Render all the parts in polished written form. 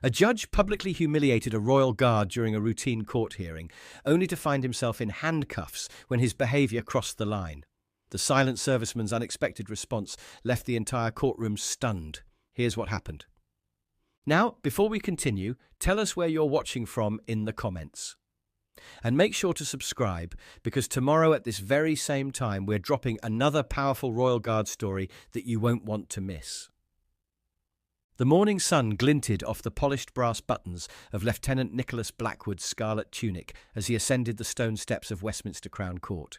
A judge publicly humiliated a royal guard during a routine court hearing, only to find himself in handcuffs when his behavior crossed the line. The silent serviceman's unexpected response left the entire courtroom stunned. Here's what happened. Now, before we continue, tell us where you're watching from in the comments. And make sure to subscribe, because tomorrow at this very same time we're dropping another powerful Royal Guard story that you won't want to miss. The morning sun glinted off the polished brass buttons of Lieutenant Nicholas Blackwood's scarlet tunic as he ascended the stone steps of Westminster Crown Court.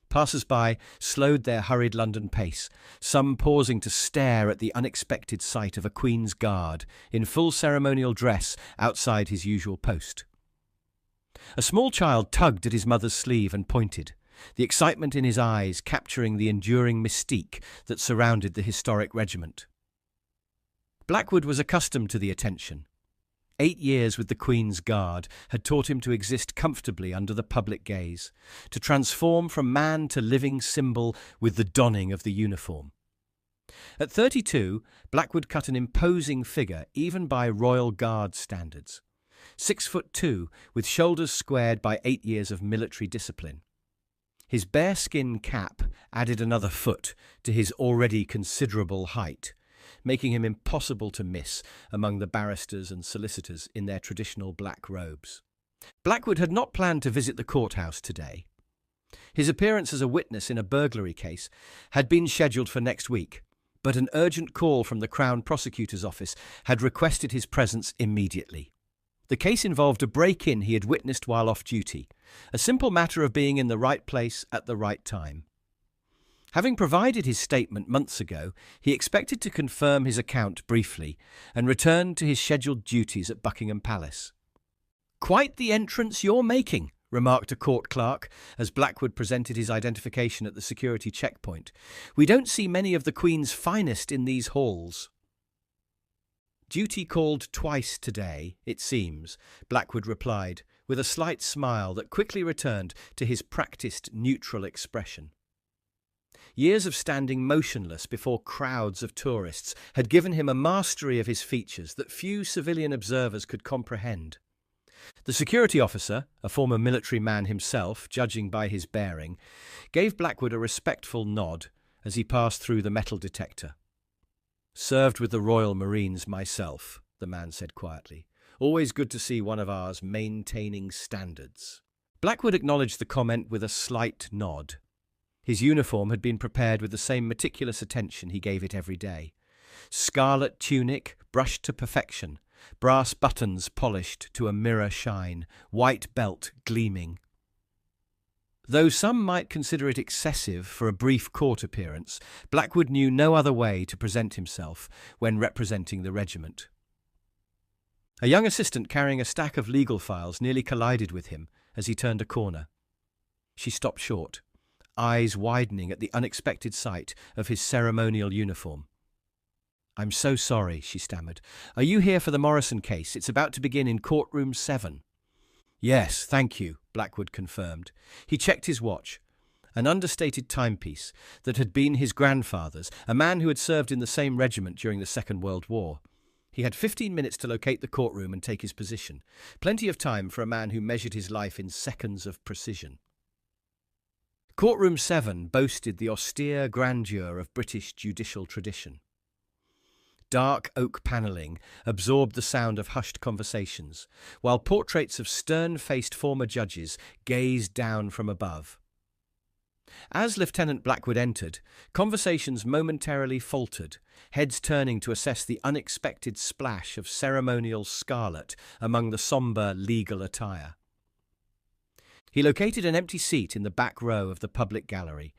Passers-by slowed their hurried London pace, some pausing to stare at the unexpected sight of a Queen's Guard in full ceremonial dress outside his usual post. A small child tugged at his mother's sleeve and pointed, the excitement in his eyes capturing the enduring mystique that surrounded the historic regiment. Blackwood was accustomed to the attention. 8 years with the Queen's Guard had taught him to exist comfortably under the public gaze, to transform from man to living symbol with the donning of the uniform. At 32, Blackwood cut an imposing figure even by Royal Guard standards. 6'2", with shoulders squared by 8 years of military discipline. His bearskin cap added another foot to his already considerable height, making him impossible to miss among the barristers and solicitors in their traditional black robes. Blackwood had not planned to visit the courthouse today. His appearance as a witness in a burglary case had been scheduled for next week, but an urgent call from the Crown Prosecutor's Office had requested his presence immediately. The case involved a break-in he had witnessed while off duty, a simple matter of being in the right place at the right time. Having provided his statement months ago, he expected to confirm his account briefly and return to his scheduled duties at Buckingham Palace. "Quite the entrance you're making," remarked a court clerk as Blackwood presented his identification at the security checkpoint. "We don't see many of the Queen's finest in these halls." "Duty called twice today, it seems," Blackwood replied, with a slight smile that quickly returned to his practiced neutral expression. Years of standing motionless before crowds of tourists had given him a mastery of his features that few civilian observers could comprehend. The security officer, a former military man himself, judging by his bearing, gave Blackwood a respectful nod as he passed through the metal detector. "Served with the Royal Marines myself," the man said quietly. "Always good to see one of ours maintaining standards." Blackwood acknowledged the comment with a slight nod. His uniform had been prepared with the same meticulous attention he gave it every day. Scarlet tunic brushed to perfection, brass buttons polished to a mirror shine, white belt gleaming. Though some might consider it excessive for a brief court appearance, Blackwood knew no other way to present himself when representing the regiment. A young assistant carrying a stack of legal files nearly collided with him as he turned a corner. She stopped short, eyes widening at the unexpected sight of his ceremonial uniform. "I'm so sorry," she stammered. "Are you here for the Morrison case? It's about to begin in Courtroom 7. "Yes, thank you," Blackwood confirmed. He checked his watch, an understated timepiece that had been his grandfather's, a man who had served in the same regiment during the Second World War. He had 15 minutes to locate the courtroom and take his position, plenty of time for a man who measured his life in seconds of precision. Courtroom 7 boasted the austere grandeur of British judicial tradition. Dark oak panelling absorbed the sound of hushed conversations, while portraits of stern-faced former judges gazed down from above. As Lieutenant Blackwood entered, conversations momentarily faltered, heads turning to assess the unexpected splash of ceremonial scarlet among the sombre legal attire. He located an empty seat in the back row of the public gallery,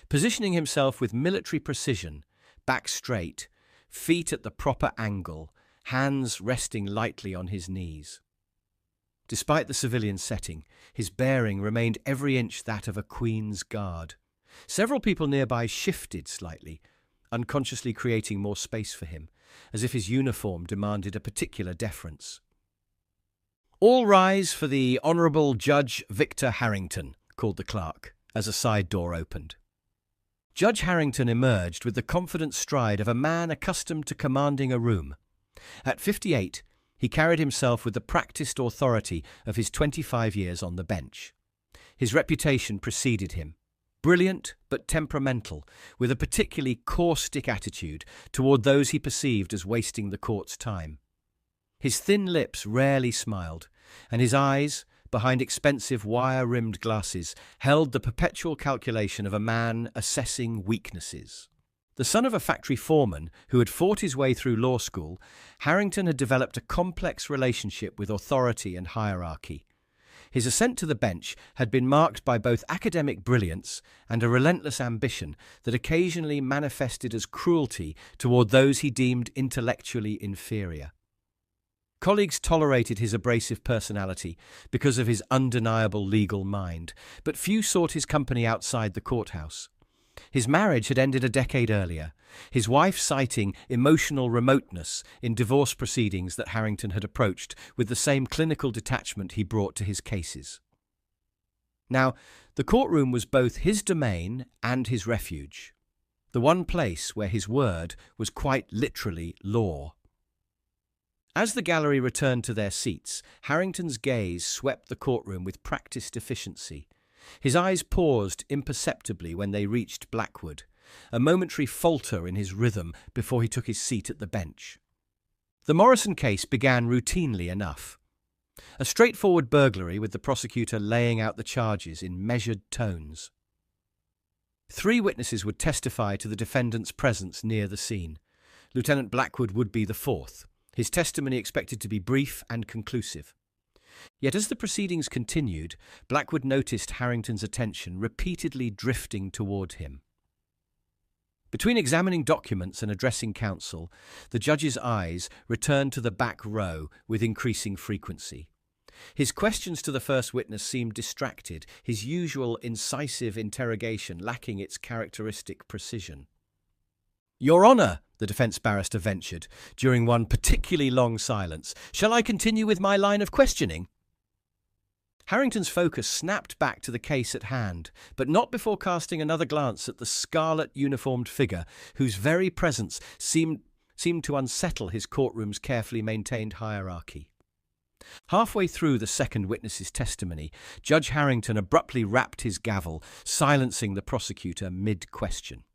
positioning himself with military precision, back straight, feet at the proper angle, hands resting lightly on his knees. Despite the civilian setting, his bearing remained every inch that of a Queen's Guard. Several people nearby shifted slightly, unconsciously creating more space for him, as if his uniform demanded a particular deference. "All rise for the Honourable Judge Victor Harrington," called the clerk, as a side door opened. Judge Harrington emerged with the confident stride of a man accustomed to commanding a room. At 58, He carried himself with the practiced authority of his 25 years on the bench. His reputation preceded him. Brilliant but temperamental, with a particularly caustic attitude toward those he perceived as wasting the court's time. His thin lips rarely smiled, and his eyes, behind expensive wire-rimmed glasses, held the perpetual calculation of a man assessing weaknesses. The son of a factory foreman who had fought his way through law school, Harrington had developed a complex relationship with authority and hierarchy. His ascent to the bench had been marked by both academic brilliance and a relentless ambition that occasionally manifested as cruelty toward those he deemed intellectually inferior. Colleagues tolerated his abrasive personality because of his undeniable legal mind, but few sought his company outside the courthouse. His marriage had ended a decade earlier, his wife citing emotional remoteness in divorce proceedings that Harrington had approached with the same clinical detachment he brought to his cases. Now, the courtroom was both his domain and his refuge, the one place where his word was quite literally law. As the gallery returned to their seats, Harrington's gaze swept the courtroom with practiced efficiency. His eyes paused imperceptibly when they reached Blackwood, a momentary falter in his rhythm before he took his seat at the bench. The Morrison case began routinely enough. A straightforward burglary with the prosecutor laying out the charges in measured tones. 3 witnesses would testify to the defendant's presence near the scene. Lieutenant Blackwood would be the 4th, his testimony expected to be brief and conclusive. Yet as the proceedings continued, Blackwood noticed Harrington's attention repeatedly drifting toward him. Between examining documents and addressing counsel, the judge's eyes returned to the back row with increasing frequency. His questions to the first witness seemed distracted, his usual incisive interrogation lacking its characteristic precision. "Your Honour," the defence barrister ventured, during one particularly long silence, "shall I continue with my line of questioning?" Harrington's focus snapped back to the case at hand, but not before casting another glance at the scarlet-uniformed figure whose very presence seemed to unsettle his courtroom's carefully maintained hierarchy. Halfway through the second witness's testimony, Judge Harrington abruptly rapped his gavel, silencing the prosecutor mid-question.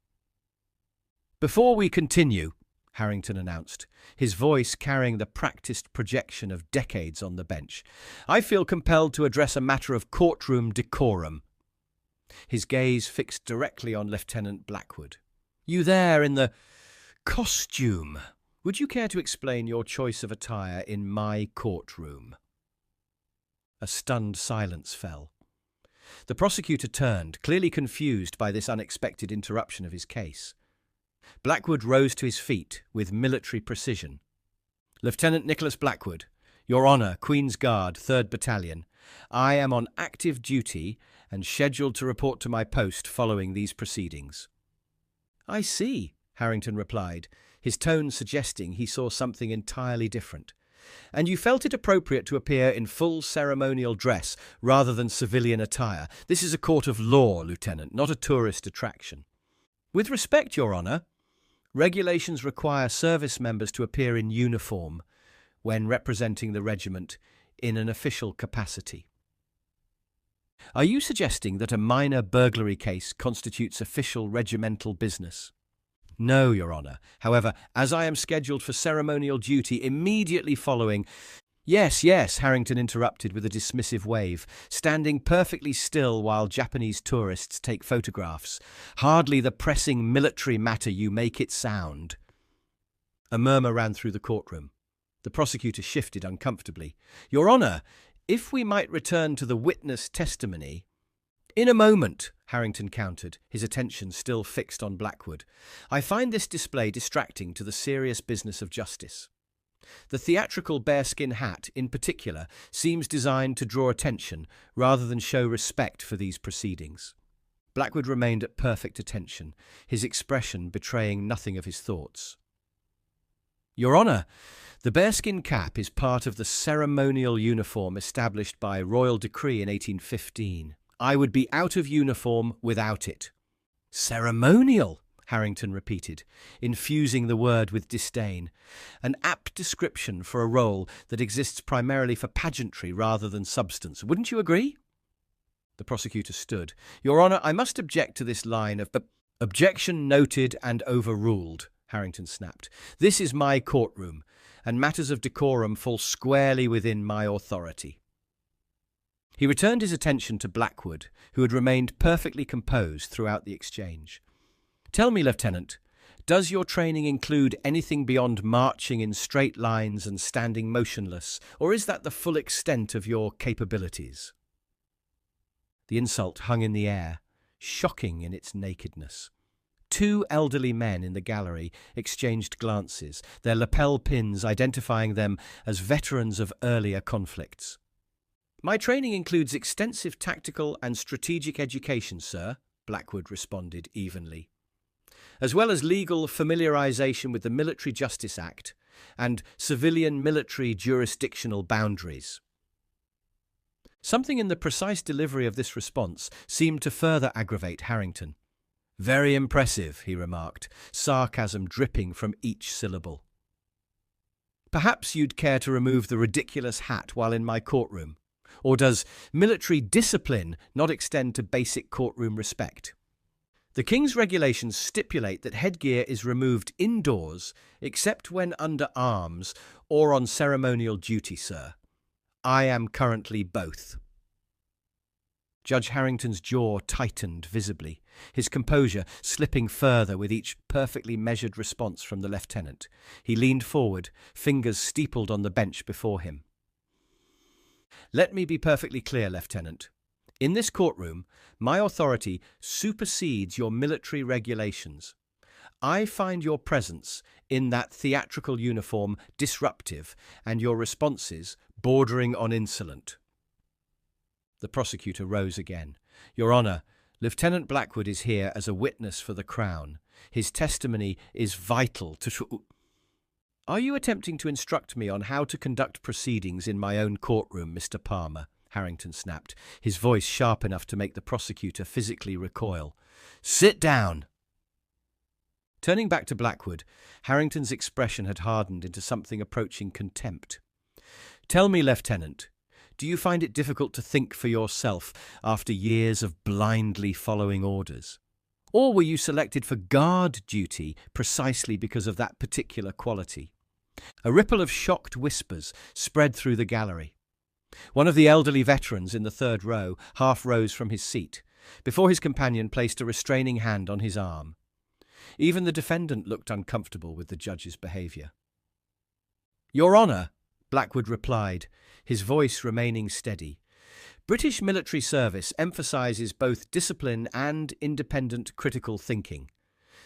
"Before we continue," Harrington announced, his voice carrying the practiced projection of decades on the bench, "I feel compelled to address a matter of courtroom decorum." His gaze fixed directly on Lieutenant Blackwood. "You there in the costume. Would you care to explain your choice of attire in my courtroom?" A stunned silence fell. The prosecutor turned, clearly confused by this unexpected interruption of his case. Blackwood rose to his feet with military precision. "Lieutenant Nicholas Blackwood, Your Honour, Queen's Guard, 3rd Battalion. I am on active duty and scheduled to report to my post following these proceedings." "I see," Harrington replied, his tone suggesting he saw something entirely different. "And you felt it appropriate to appear in full ceremonial dress rather than civilian attire. This is a court of law, Lieutenant, not a tourist attraction." "With respect, Your Honour, regulations require service members to appear in uniform when representing the regiment in an official capacity." "Are you suggesting that a minor burglary case constitutes official regimental business?" "No, Your Honour. However, as I am scheduled for ceremonial duty immediately following—" Yes, Harrington interrupted with a dismissive wave, standing perfectly still while Japanese tourists take photographs. "Hardly the pressing military matter you make it sound." A murmur ran through the courtroom. The prosecutor shifted uncomfortably. "Your Honour, if we might return to the witness testimony—" "In a moment," Harrington countered, his attention still fixed on Blackwood. "I find this display distracting to the serious business of justice. The theatrical bearskin hat, in particular, seems designed to draw attention rather than show respect for these proceedings." Blackwood remained at perfect attention, his expression betraying nothing of his thoughts. "Your Honour, the bearskin cap is part of the ceremonial uniform established by royal decree in 1815. I would be out of uniform without it." "Ceremonial?" Harrington repeated, infusing the word with disdain. An apt description for a role that exists primarily for pageantry rather than substance. Wouldn't you agree? The prosecutor stood. Your Honour, I must object to this line of... Objection noted and overruled, Harrington snapped. This is my courtroom, and matters of decorum fall squarely within my authority. He returned his attention to Blackwood, who had remained perfectly composed throughout the exchange. Tell me, Lieutenant, does your training include anything beyond marching in straight lines and standing motionless, or is that the full extent of your capabilities? The insult hung in the air, shocking in its nakedness. Two elderly men in the gallery exchanged glances, their lapel pins identifying them as veterans of earlier conflicts. My training includes extensive tactical and strategic education, sir, Blackwood responded evenly, as well as legal familiarization with the Military Justice Act and civilian military jurisdictional boundaries. Something in the precise delivery of this response seemed to further aggravate Harrington. Very impressive, he remarked, sarcasm dripping from each syllable. Perhaps you'd care to remove the ridiculous hat while in my courtroom. Or does military discipline not extend to basic courtroom respect? The King's regulations stipulate that headgear is removed indoors except when under arms or on ceremonial duty, sir. I am currently both. Judge Harrington's jaw tightened visibly, his composure slipping further with each perfectly measured response from the lieutenant. He leaned forward, fingers steepled on the bench before him. Let me be perfectly clear, Lieutenant. In this courtroom, my authority supersedes your military regulations. I find your presence in that theatrical uniform disruptive and your responses bordering on insolent. The prosecutor rose again. Your Honour, Lieutenant Blackwood is here as a witness for the Crown. His testimony is vital to... Are you attempting to instruct me on how to conduct proceedings in my own courtroom, Mr. Palmer? Harrington snapped, his voice sharp enough to make the prosecutor physically recoil. Sit down! Turning back to Blackwood, Harrington's expression had hardened into something approaching contempt. Tell me, Lieutenant, do you find it difficult to think for yourself after years of blindly following orders? Or were you selected for guard duty precisely because of that particular quality? A ripple of shocked whispers spread through the gallery. One of the elderly veterans in the third row half rose from his seat, before his companion placed a restraining hand on his arm. Even the defendant looked uncomfortable with the judge's behaviour. Your Honour, Blackwood replied, his voice remaining steady. British military service emphasises both discipline and independent critical thinking.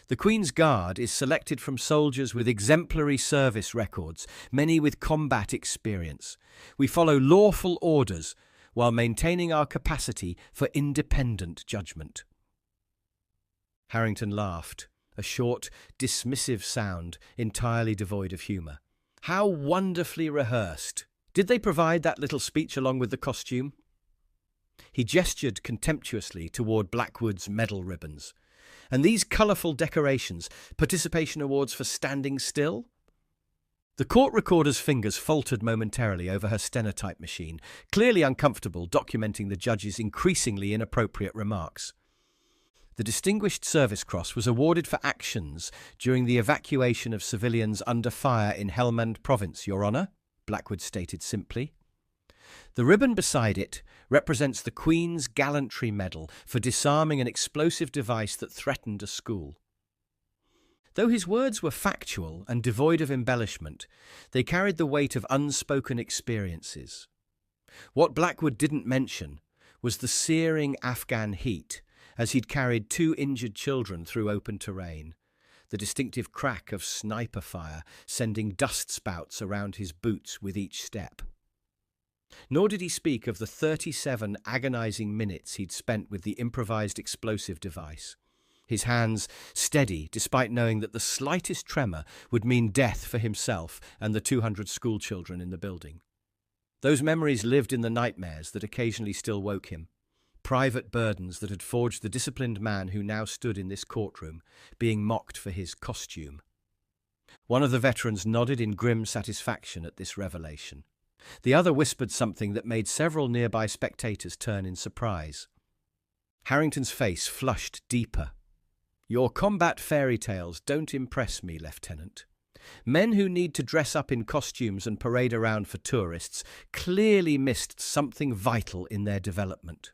The Queen's Guard is selected from soldiers with exemplary service records, many with combat experience. We follow lawful orders while maintaining our capacity for independent judgment. Harrington laughed, a short, dismissive sound entirely devoid of humour. How wonderfully rehearsed! Did they provide that little speech along with the costume? He gestured contemptuously toward Blackwood's medal ribbons. And these colourful decorations, participation awards for standing still? The court recorder's fingers faltered momentarily over her stenotype machine, clearly uncomfortable documenting the judge's increasingly inappropriate remarks. The Distinguished Service Cross was awarded for actions during the evacuation of civilians under fire in Helmand Province, Your Honour, Blackwood stated simply. The ribbon beside it represents the Queen's Gallantry Medal for disarming an explosive device that threatened a school. Though his words were factual and devoid of embellishment, they carried the weight of unspoken experiences. What Blackwood didn't mention was the searing Afghan heat as he'd carried 2 injured children through open terrain, the distinctive crack of sniper fire sending dust spouts around his boots with each step. Nor did he speak of the 37 agonizing minutes he'd spent with the improvised explosive device, his hands steady despite knowing that the slightest tremor would mean death for himself and the 200 schoolchildren in the building. Those memories lived in the nightmares that occasionally still woke him, private burdens that had forged the disciplined man who now stood in this courtroom, being mocked for his costume. One of the veterans nodded in grim satisfaction at this revelation. The other whispered something that made several nearby spectators turn in surprise. Harrington's face flushed deeper. "Your combat fairy tales don't impress me, Lieutenant. Men who need to dress up in costumes and parade around for tourists clearly missed something vital in their development."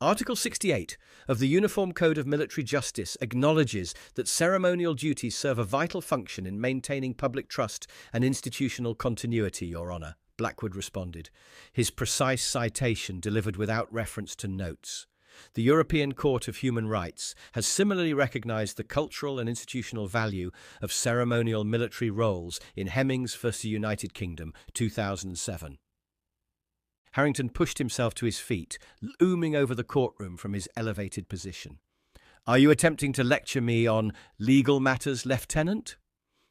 Article 68 of the Uniform Code of Military Justice acknowledges that ceremonial duties serve a vital function in maintaining public trust and institutional continuity, Your Honour, Blackwood responded, his precise citation delivered without reference to notes. The European Court of Human Rights has similarly recognised the cultural and institutional value of ceremonial military roles in Hemmings v. United Kingdom, 2007. Harrington pushed himself to his feet, looming over the courtroom from his elevated position. "Are you attempting to lecture me on legal matters, Lieutenant?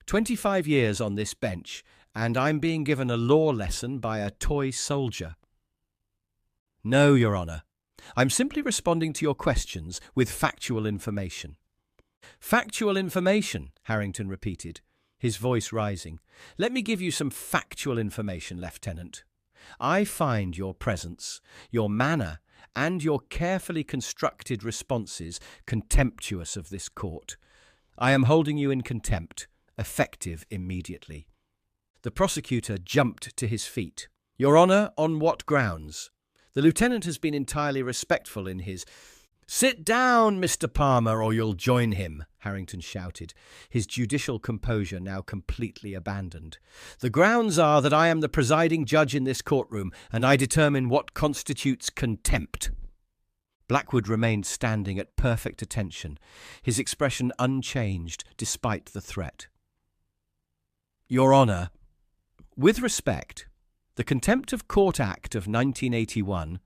25 years on this bench, and I'm being given a law lesson by a toy soldier." "No, Your Honour. I'm simply responding to your questions with factual information." "Factual information," Harrington repeated, his voice rising. "Let me give you some factual information, Lieutenant. I find your presence, your manner, and your carefully constructed responses contemptuous of this court. I am holding you in contempt, effective immediately." The prosecutor jumped to his feet. "Your Honour, on what grounds? The lieutenant has been entirely respectful in his—" "Sit down, Mr. Palmer, or you'll join him," Harrington shouted, his judicial composure now completely abandoned. "The grounds are that I am the presiding judge in this courtroom, and I determine what constitutes contempt." Blackwood remained standing at perfect attention, his expression unchanged despite the threat. "Your Honour, with respect, the Contempt of Court Act of 1981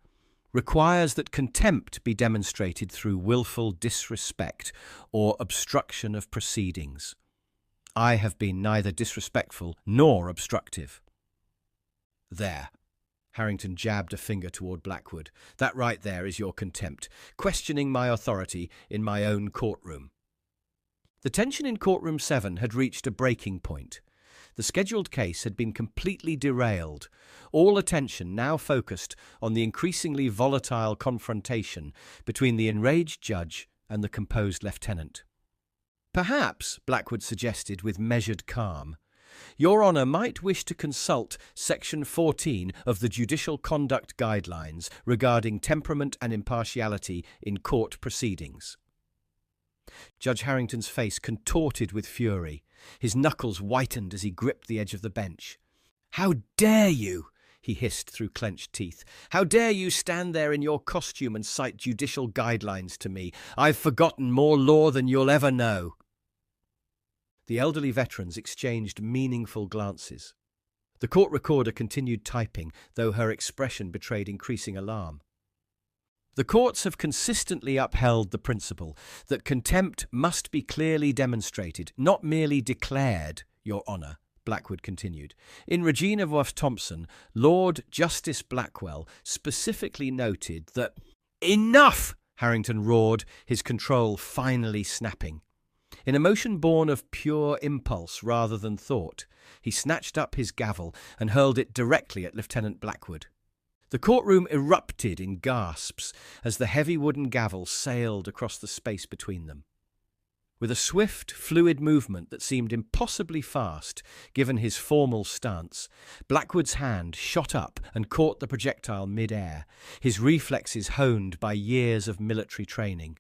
requires that contempt be demonstrated through willful disrespect or obstruction of proceedings. I have been neither disrespectful nor obstructive." "There." Harrington jabbed a finger toward Blackwood. "That right there is your contempt, questioning my authority in my own courtroom." The tension in Courtroom 7 had reached a breaking point. The scheduled case had been completely derailed, all attention now focused on the increasingly volatile confrontation between the enraged judge and the composed lieutenant. "Perhaps," Blackwood suggested with measured calm, "Your Honour might wish to consult Section 14 of the Judicial Conduct Guidelines regarding temperament and impartiality in court proceedings." Judge Harrington's face contorted with fury. His knuckles whitened as he gripped the edge of the bench. "How dare you!" he hissed through clenched teeth. "How dare you stand there in your costume and cite judicial guidelines to me? I've forgotten more law than you'll ever know." The elderly veterans exchanged meaningful glances. The court recorder continued typing, though her expression betrayed increasing alarm. "The courts have consistently upheld the principle that contempt must be clearly demonstrated, not merely declared, Your Honour," Blackwood continued. "In Regina v. Thompson, Lord Justice Blackwell specifically noted that—" "Enough!" Harrington roared, his control finally snapping. In a motion born of pure impulse rather than thought, he snatched up his gavel and hurled it directly at Lieutenant Blackwood. The courtroom erupted in gasps as the heavy wooden gavel sailed across the space between them. With a swift, fluid movement that seemed impossibly fast, given his formal stance, Blackwood's hand shot up and caught the projectile mid-air, his reflexes honed by years of military training.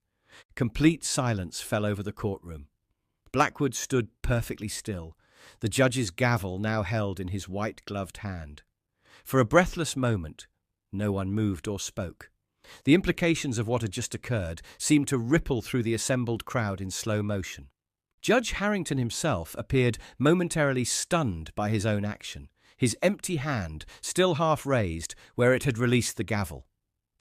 Complete silence fell over the courtroom. Blackwood stood perfectly still, the judge's gavel now held in his white-gloved hand. For a breathless moment, no one moved or spoke. The implications of what had just occurred seemed to ripple through the assembled crowd in slow motion. Judge Harrington himself appeared momentarily stunned by his own action, his empty hand still half raised where it had released the gavel.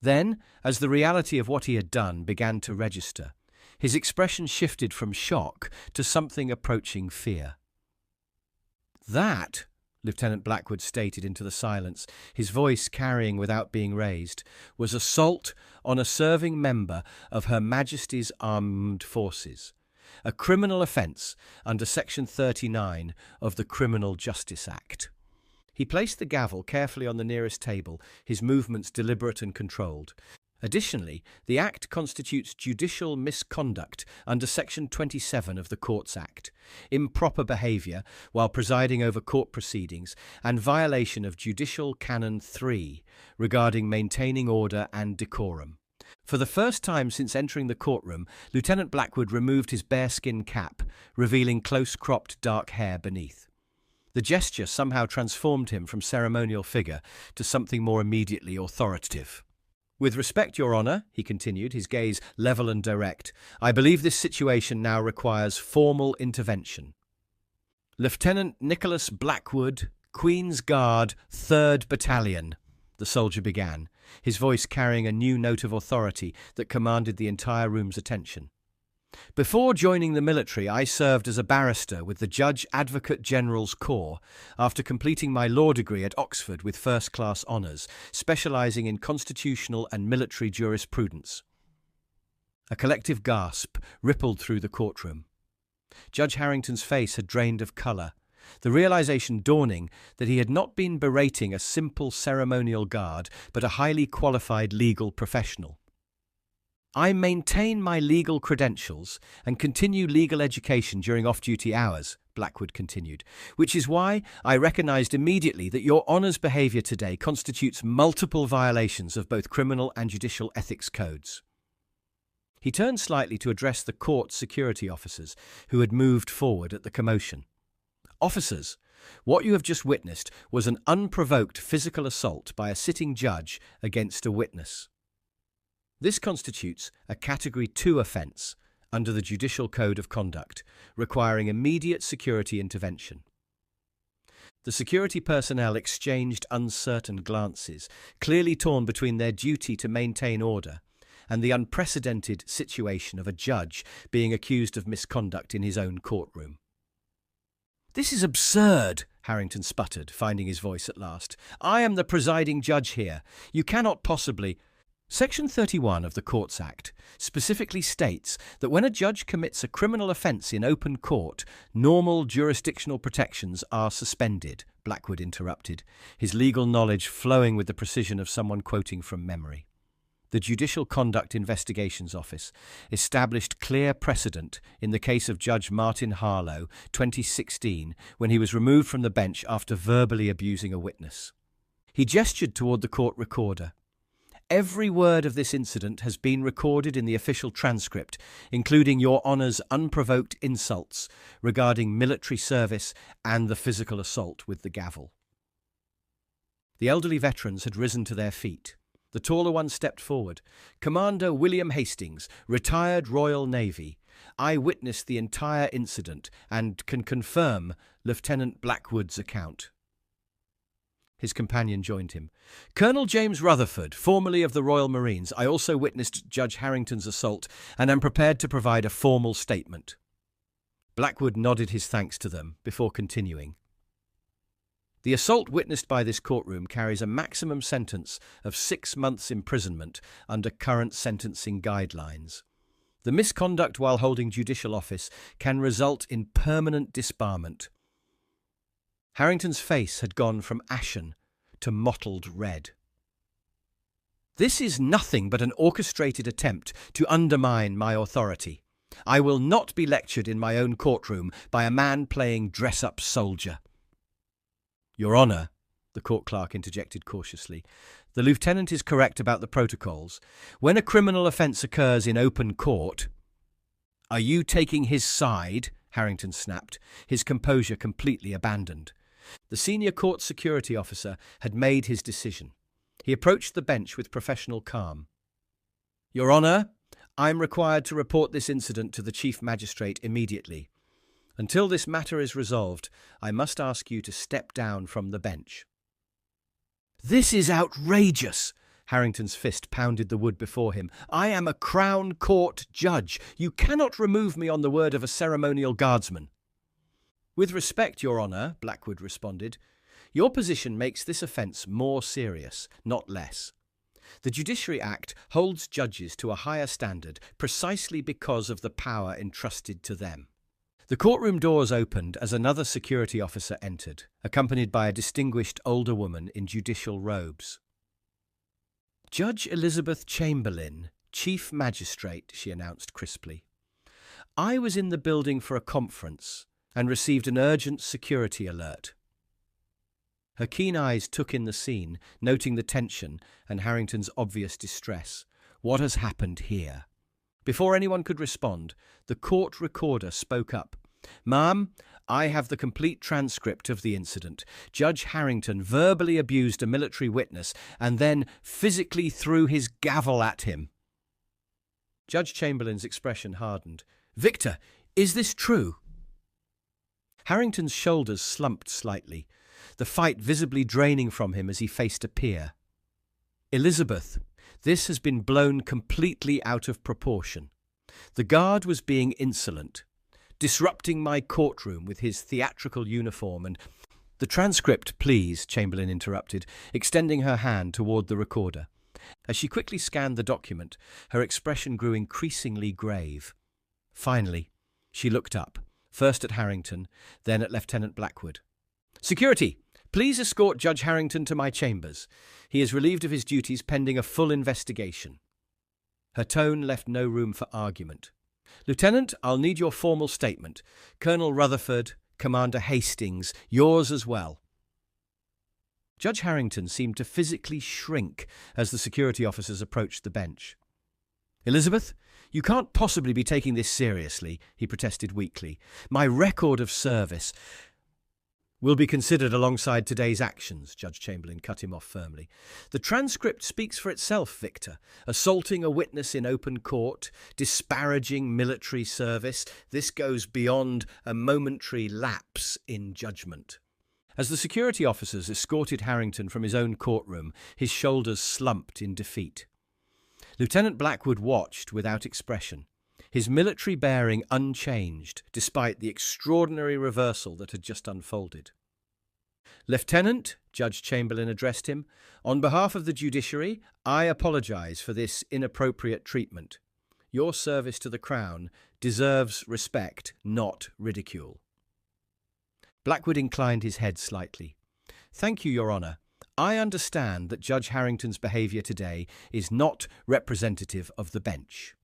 Then, as the reality of what he had done began to register, his expression shifted from shock to something approaching fear. "That," Lieutenant Blackwood stated into the silence, his voice carrying without being raised, was assault on a serving member of Her Majesty's Armed Forces, a criminal offence under Section 39 of the Criminal Justice Act. He placed the gavel carefully on the nearest table, his movements deliberate and controlled. Additionally, the Act constitutes judicial misconduct under Section 27 of the Courts Act, improper behaviour while presiding over court proceedings, and violation of Judicial Canon 3 regarding maintaining order and decorum. For the first time since entering the courtroom, Lieutenant Blackwood removed his bearskin cap, revealing close-cropped dark hair beneath. The gesture somehow transformed him from ceremonial figure to something more immediately authoritative. "With respect, Your Honour," he continued, his gaze level and direct, "I believe this situation now requires formal intervention. Lieutenant Nicholas Blackwood, Queen's Guard, 3rd Battalion," the soldier began, his voice carrying a new note of authority that commanded the entire room's attention. "Before joining the military, I served as a barrister with the Judge Advocate General's Corps after completing my law degree at Oxford with first-class honours, specialising in constitutional and military jurisprudence." A collective gasp rippled through the courtroom. Judge Harrington's face had drained of colour, the realisation dawning that he had not been berating a simple ceremonial guard, but a highly qualified legal professional. "I maintain my legal credentials and continue legal education during off-duty hours," Blackwood continued, "which is why I recognised immediately that Your Honour's behaviour today constitutes multiple violations of both criminal and judicial ethics codes." He turned slightly to address the court security officers who had moved forward at the commotion. "Officers, what you have just witnessed was an unprovoked physical assault by a sitting judge against a witness. This constitutes a Category 2 offence under the Judicial Code of Conduct, requiring immediate security intervention." The security personnel exchanged uncertain glances, clearly torn between their duty to maintain order and the unprecedented situation of a judge being accused of misconduct in his own courtroom. "This is absurd," Harrington sputtered, finding his voice at last. "I am the presiding judge here. You cannot possibly—" Section 31 of the Courts Act specifically states that when a judge commits a criminal offence in open court, normal jurisdictional protections are suspended, Blackwood interrupted, his legal knowledge flowing with the precision of someone quoting from memory. The Judicial Conduct Investigations Office established clear precedent in the case of Judge Martin Harlow, 2016, when he was removed from the bench after verbally abusing a witness. He gestured toward the court recorder. "Every word of this incident has been recorded in the official transcript, including Your Honour's unprovoked insults regarding military service and the physical assault with the gavel." The elderly veterans had risen to their feet. The taller one stepped forward. "Commander William Hastings, retired Royal Navy. I witnessed the entire incident and can confirm Lieutenant Blackwood's account." His companion joined him. "Colonel James Rutherford, formerly of the Royal Marines. I also witnessed Judge Harrington's assault and am prepared to provide a formal statement." Blackwood nodded his thanks to them before continuing. "The assault witnessed by this courtroom carries a maximum sentence of 6 months imprisonment under current sentencing guidelines. The misconduct while holding judicial office can result in permanent disbarment." Harrington's face had gone from ashen to mottled red. "This is nothing but an orchestrated attempt to undermine my authority. I will not be lectured in my own courtroom by a man playing dress-up soldier." "Your Honour," the court clerk interjected cautiously, "the lieutenant is correct about the protocols. When a criminal offence occurs in open court—" "Are you taking his side?" Harrington snapped, his composure completely abandoned. The senior court security officer had made his decision. He approached the bench with professional calm. "Your Honour, I am required to report this incident to the Chief Magistrate immediately. Until this matter is resolved, I must ask you to step down from the bench." "This is outrageous!" Harrington's fist pounded the wood before him. "I am a Crown Court judge. You cannot remove me on the word of a ceremonial guardsman." "With respect, Your Honour," Blackwood responded, Your position makes this offence more serious, not less. The Judiciary Act holds judges to a higher standard precisely because of the power entrusted to them. The courtroom doors opened as another security officer entered, accompanied by a distinguished older woman in judicial robes. "Judge Elizabeth Chamberlain, Chief Magistrate," she announced crisply. "I was in the building for a conference and received an urgent security alert." Her keen eyes took in the scene, noting the tension and Harrington's obvious distress. "What has happened here?" Before anyone could respond, the court recorder spoke up. "Ma'am, I have the complete transcript of the incident. Judge Harrington verbally abused a military witness and then physically threw his gavel at him." Judge Chamberlain's expression hardened. "Victor, is this true?" Harrington's shoulders slumped slightly, the fight visibly draining from him as he faced a peer. "Elizabeth, this has been blown completely out of proportion. The guard was being insolent, disrupting my courtroom with his theatrical uniform and—" "The transcript, please," Chamberlain interrupted, extending her hand toward the recorder. As she quickly scanned the document, her expression grew increasingly grave. Finally, she looked up, first at Harrington, then at Lieutenant Blackwood. "Security, please escort Judge Harrington to my chambers. He is relieved of his duties pending a full investigation." Her tone left no room for argument. "Lieutenant, I'll need your formal statement. Colonel Rutherford, Commander Hastings, yours as well." Judge Harrington seemed to physically shrink as the security officers approached the bench. "Elizabeth, you can't possibly be taking this seriously," he protested weakly. "My record of service—" "Will be considered alongside today's actions," Judge Chamberlain cut him off firmly. "The transcript speaks for itself, Victor. Assaulting a witness in open court, disparaging military service, this goes beyond a momentary lapse in judgment." As the security officers escorted Harrington from his own courtroom, his shoulders slumped in defeat. Lieutenant Blackwood watched without expression, his military bearing unchanged despite the extraordinary reversal that had just unfolded. "Lieutenant," Judge Chamberlain addressed him, "on behalf of the judiciary, I apologize for this inappropriate treatment. Your service to the Crown deserves respect, not ridicule." Blackwood inclined his head slightly. "Thank you, Your Honour. I understand that Judge Harrington's behaviour today is not representative of the bench."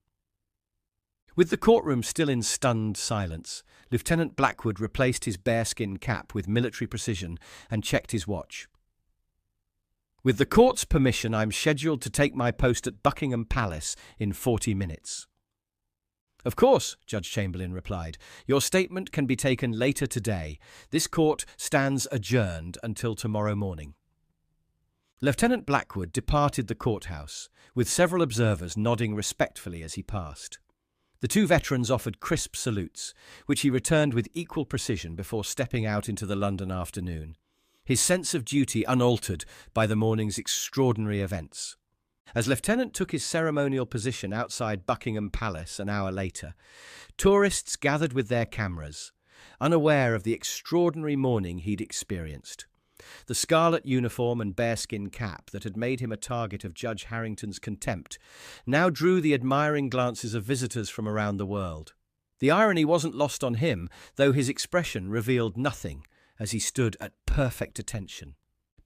With the courtroom still in stunned silence, Lieutenant Blackwood replaced his bearskin cap with military precision and checked his watch. "With the court's permission, I'm scheduled to take my post at Buckingham Palace in 40 minutes. "Of course," Judge Chamberlain replied. "Your statement can be taken later today. This court stands adjourned until tomorrow morning." Lieutenant Blackwood departed the courthouse, with several observers nodding respectfully as he passed. The two veterans offered crisp salutes, which he returned with equal precision before stepping out into the London afternoon, his sense of duty unaltered by the morning's extraordinary events. As Lieutenant took his ceremonial position outside Buckingham Palace an hour later, tourists gathered with their cameras, unaware of the extraordinary morning he'd experienced. The scarlet uniform and bearskin cap that had made him a target of Judge Harrington's contempt now drew the admiring glances of visitors from around the world. The irony wasn't lost on him, though his expression revealed nothing as he stood at perfect attention.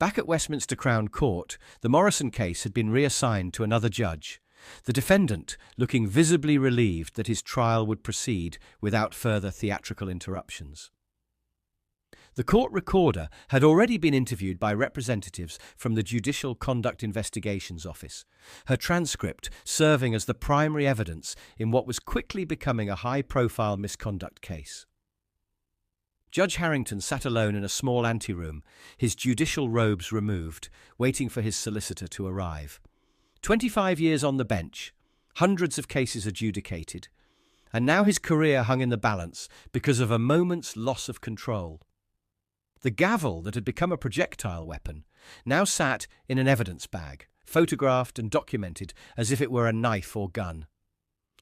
Back at Westminster Crown Court, the Morrison case had been reassigned to another judge, the defendant looking visibly relieved that his trial would proceed without further theatrical interruptions. The court recorder had already been interviewed by representatives from the Judicial Conduct Investigations Office, her transcript serving as the primary evidence in what was quickly becoming a high-profile misconduct case. Judge Harrington sat alone in a small anteroom, his judicial robes removed, waiting for his solicitor to arrive. 25 years on the bench, hundreds of cases adjudicated, and now his career hung in the balance because of a moment's loss of control. The gavel that had become a projectile weapon now sat in an evidence bag, photographed and documented as if it were a knife or gun.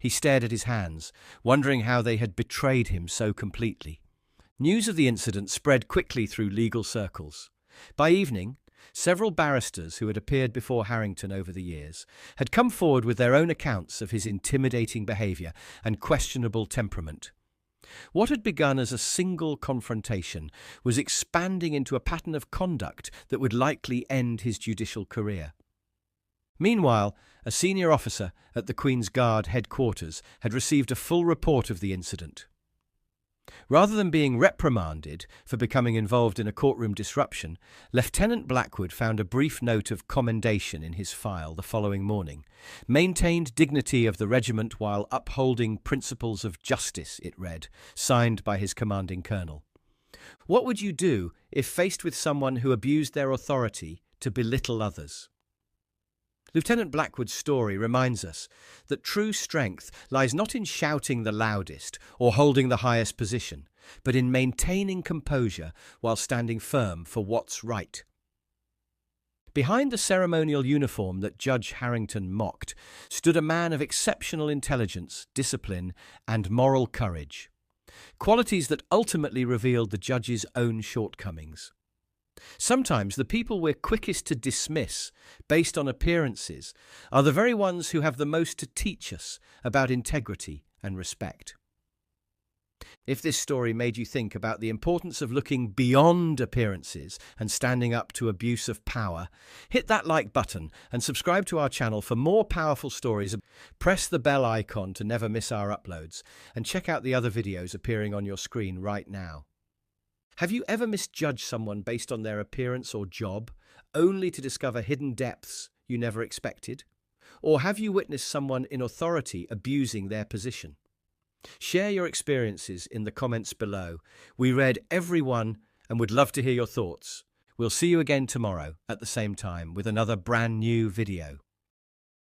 He stared at his hands, wondering how they had betrayed him so completely. News of the incident spread quickly through legal circles. By evening, several barristers who had appeared before Harrington over the years had come forward with their own accounts of his intimidating behaviour and questionable temperament. What had begun as a single confrontation was expanding into a pattern of conduct that would likely end his judicial career. Meanwhile, a senior officer at the Queen's Guard headquarters had received a full report of the incident. Rather than being reprimanded for becoming involved in a courtroom disruption, Lieutenant Blackwood found a brief note of commendation in his file the following morning. "Maintained dignity of the regiment while upholding principles of justice," it read, signed by his commanding colonel. What would you do if faced with someone who abused their authority to belittle others? Lieutenant Blackwood's story reminds us that true strength lies not in shouting the loudest or holding the highest position, but in maintaining composure while standing firm for what's right. Behind the ceremonial uniform that Judge Harrington mocked stood a man of exceptional intelligence, discipline, and moral courage, qualities that ultimately revealed the judge's own shortcomings. Sometimes the people we're quickest to dismiss based on appearances are the very ones who have the most to teach us about integrity and respect. If this story made you think about the importance of looking beyond appearances and standing up to abuse of power, hit that like button and subscribe to our channel for more powerful stories. Press the bell icon to never miss our uploads, and check out the other videos appearing on your screen right now. Have you ever misjudged someone based on their appearance or job, only to discover hidden depths you never expected? Or have you witnessed someone in authority abusing their position? Share your experiences in the comments below. We read every one and would love to hear your thoughts. We'll see you again tomorrow at the same time with another brand new video.